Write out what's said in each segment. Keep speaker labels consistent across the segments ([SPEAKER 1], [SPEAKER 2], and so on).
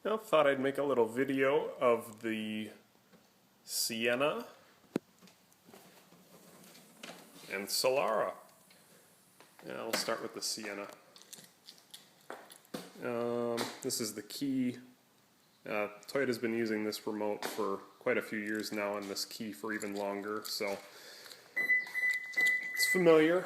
[SPEAKER 1] I thought I'd make a little video of the Sienna and Solara. Yeah, I'll start with the Sienna. This is the key. Toyota's been using this remote for quite a few years now, and this key for even longer, so it's familiar.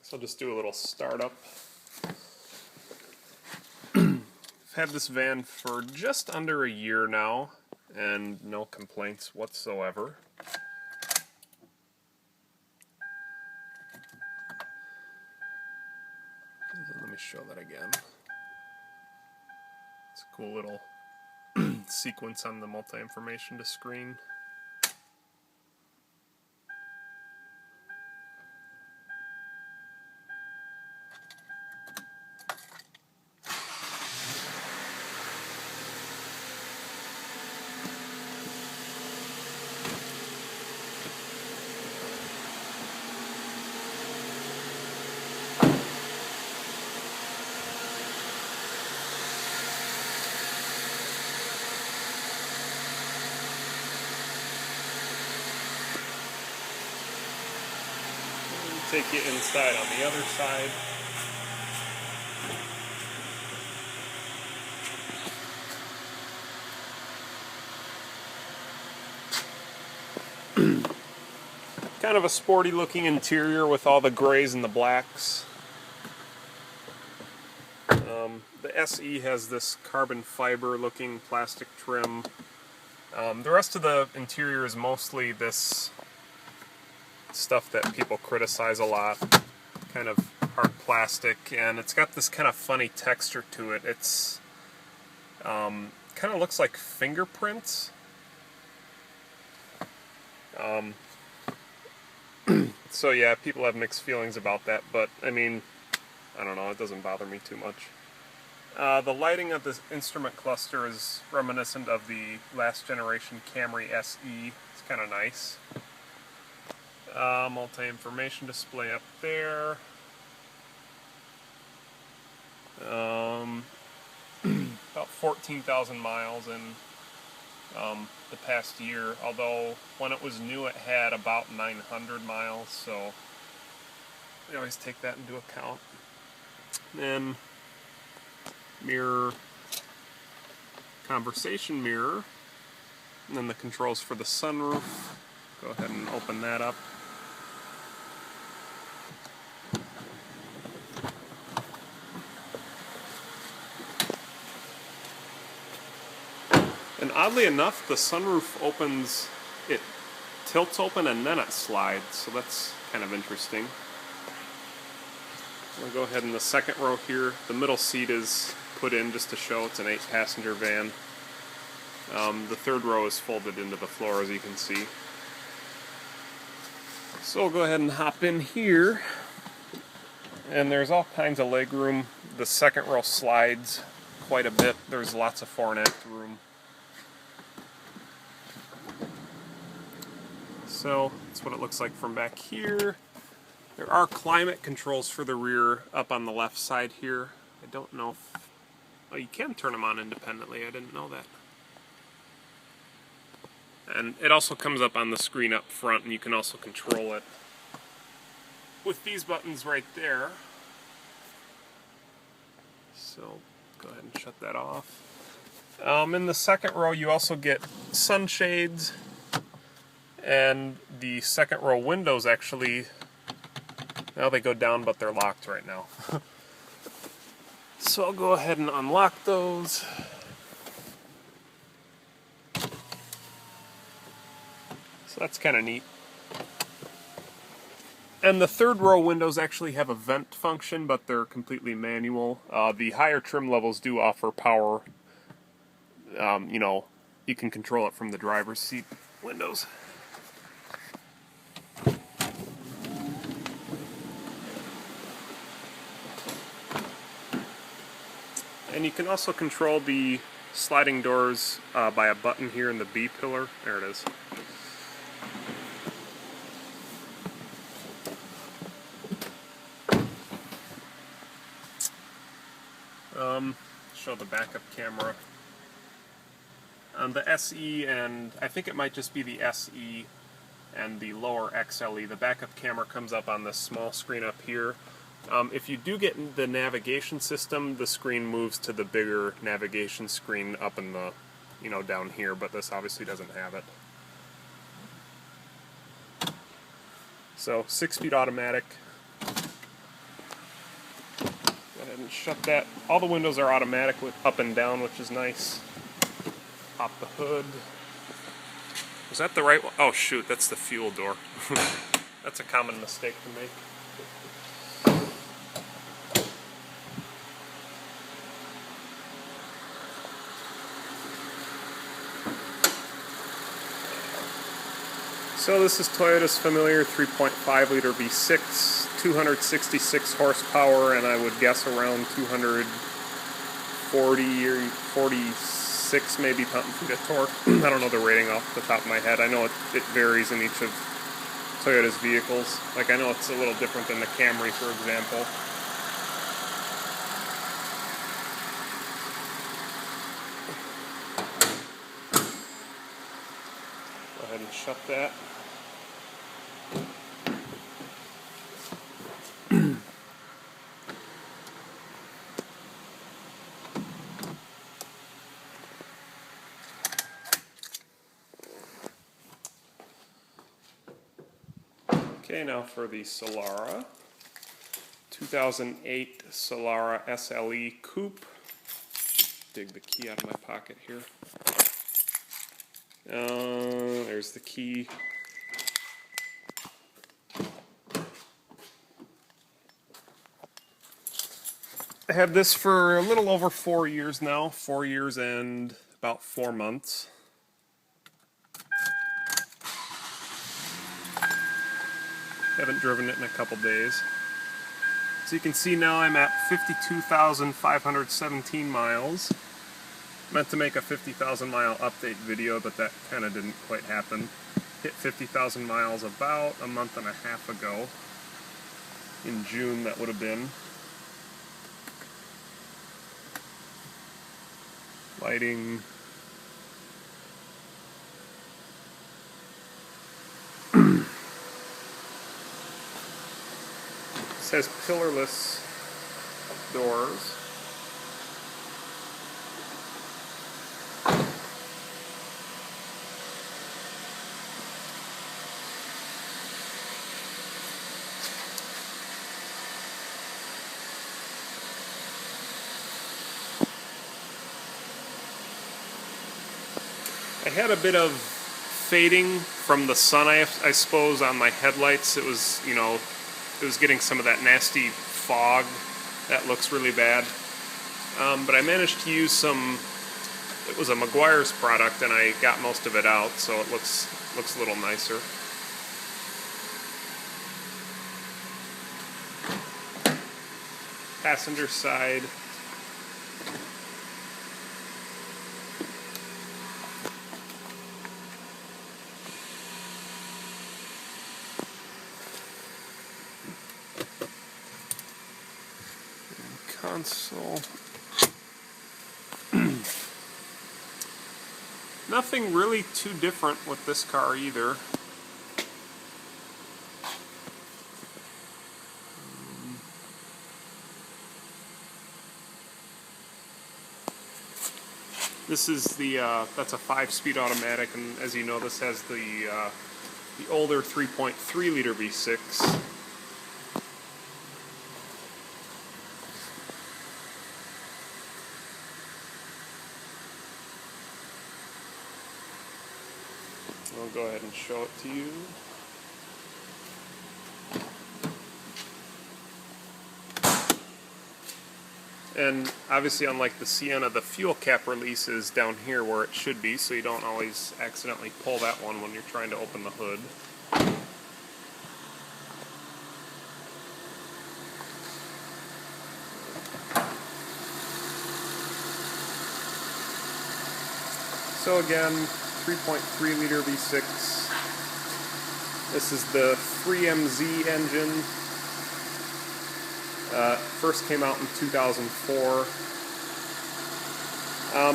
[SPEAKER 1] So I'll just do a little startup. I've had this van for just under a year now, and no complaints whatsoever. Let me show that again. It's a cool little sequence on the multi-information to screen. Take you inside on the other side. Kind of a sporty looking interior with all the grays and the blacks. The SE has this carbon fiber looking plastic trim. The rest of the interior is mostly this stuff that people criticize a lot, kind of hard plastic, and it's got this kind of funny texture to it. It's kind of looks like fingerprints. So yeah, people have mixed feelings about that, but I mean, I don't know, it doesn't bother me too much. The lighting of this instrument cluster is reminiscent of the last generation Camry SE. It's kind of nice. Multi-information display up there. About 14,000 miles in the past year, although when it was new it had about 900 miles, so we always take that into account. Then mirror, conversation mirror, and then the controls for the sunroof. Go ahead and open that up. And oddly enough, the sunroof opens, it tilts open and then it slides, so that's kind of interesting. I'll go ahead in the second row here. The middle seat is put in just to show it's an 8-passenger van. The third row is folded into the floor, as you can see. So we'll go ahead and hop in here. And there's all kinds of leg room. The second row slides quite a bit. There's lots of fore and aft room. So that's what it looks like from back here. There are climate controls for the rear up on the left side here. I don't know if... Oh, you can turn them on independently. I didn't know that. And it also comes up on the screen up front, and you can also control it with these buttons right there. So go ahead and shut that off. In the second row you also get sunshades, and the second row windows actually, now they go down but they're locked right now. So I'll go ahead and unlock those. So that's kind of neat. And the third row windows actually have a vent function, but they're completely manual. The higher trim levels do offer power. You know, you can control it from the driver's seat windows. And you can also control the sliding doors by a button here in the B pillar. There it is. Show the backup camera. On the SE, and I think it might just be the SE and the lower XLE, the backup camera comes up on this small screen up here. If you do get the navigation system, the screen moves to the bigger navigation screen up in the, down here, but this obviously doesn't have it. So 6-speed automatic. Go ahead and shut that. All the windows are automatic with up and down, which is nice. Pop the hood. Was that the right one? Oh shoot, that's the fuel door. That's a common mistake to make. So this is Toyota's familiar 3.5 liter V6, 266 horsepower, and I would guess around 240 or 46 maybe pound-feet of torque. I don't know the rating off the top of my head. I know it varies in each of Toyota's vehicles. Like I know it's a little different than the Camry, for example. Go ahead and shut that. Okay, now for the Solara, 2008 Solara SLE Coupe. Dig the key out of my pocket here. There's the key. I had this for a little over 4 years now, 4 years and about 4 months. Haven't driven it in a couple days. So you can see now I'm at 52,517 miles. Meant to make a 50,000 mile update video, but that kind of didn't quite happen. Hit 50,000 miles about a month and a half ago. In June, that would have been. Lighting. It says pillarless doors. I had a bit of fading from the sun, I suppose, on my headlights. It was, it was getting some of that nasty fog that looks really bad. But I managed to use some, it was a Meguiar's product, and I got most of it out, so it looks a little nicer. Passenger side. Console. Nothing really too different with this car either. This is the that's a 5-speed automatic, and as you know, this has the older 3.3 liter V6. I'll go ahead and show it to you. And obviously, unlike the Sienna, the fuel cap release is down here where it should be, so you don't always accidentally pull that one when you're trying to open the hood. So again, 3.3 liter V6. This is the 3MZ engine. First came out in 2004.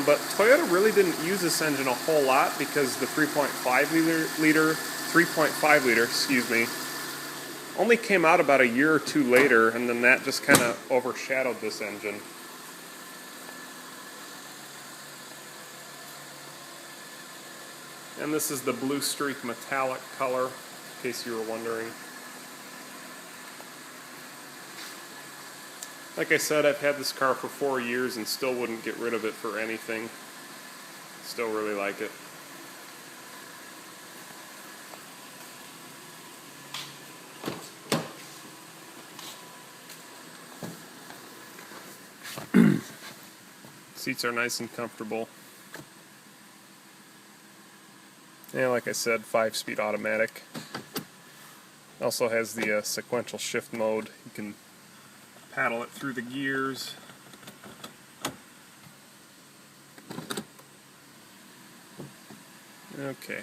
[SPEAKER 1] But Toyota really didn't use this engine a whole lot because the 3.5 liter, excuse me, only came out about a year or two later, and then that just kind of overshadowed this engine. And this is the Blue Streak metallic color, in case you were wondering. Like I said, I've had this car for 4 years and still wouldn't get rid of it for anything. Still really like it. Seats are nice and comfortable. And like I said, 5-speed automatic. Also has the sequential shift mode. You can paddle it through the gears. Okay.